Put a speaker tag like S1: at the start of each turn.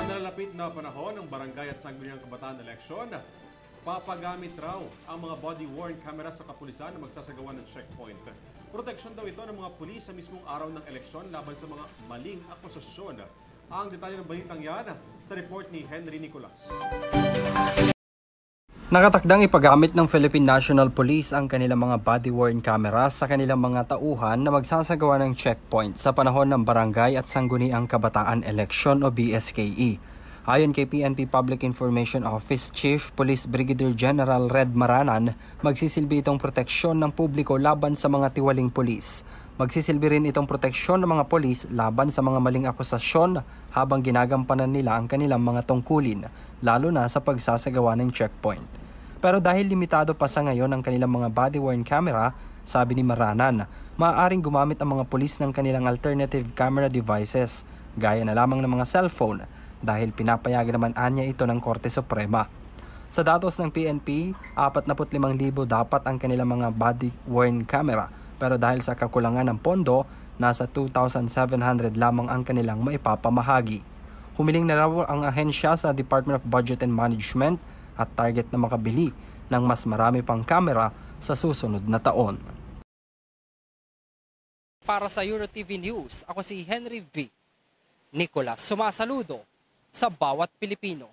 S1: Sa nalalapit na panahon ng barangay at sangguniang kabataan eleksyon, papagamit raw ang mga body-worn camera sa kapulisan na magsasagawa ng checkpoint. Proteksyon daw ito ng mga pulis sa mismong araw ng eleksyon laban sa mga maling akusasyon. Ang detalye ng balitang yan sa report ni Henry Nicolas.
S2: Nakatakdang ipagamit ng Philippine National Police ang kanilang mga body-worn cameras sa kanilang mga tauhan na magsasagawa ng checkpoint sa panahon ng Barangay at Sangguniang Kabataan Election o BSKE. Ayon kay PNP Public Information Office Chief Police Brigadier General Red Maranan, magsisilbi itong proteksyon ng publiko laban sa mga tiwaling pulis. Magsisilbi rin itong proteksyon ng mga pulis laban sa mga maling akusasyon habang ginagampanan nila ang kanilang mga tungkulin, lalo na sa pagsasagawa ng checkpoint. Pero dahil limitado pa sa ngayon ang kanilang mga body-worn camera, sabi ni Maranan, maaaring gumamit ang mga pulis ng kanilang alternative camera devices, gaya na lamang ng mga cellphone, dahil pinapayagan naman anya ito ng Korte Suprema. Sa datos ng PNP, 45,000 dapat ang kanilang mga body-worn camera, pero dahil sa kakulangan ng pondo, nasa 2,700 lamang ang kanilang maipapamahagi. Humiling na raw ang ahensya sa Department of Budget and Management at target na makabili ng mas marami pang kamera sa susunod na taon. Para sa EuroTV News, ako si Henry V. Nicolas, sumasaludo sa bawat Pilipino.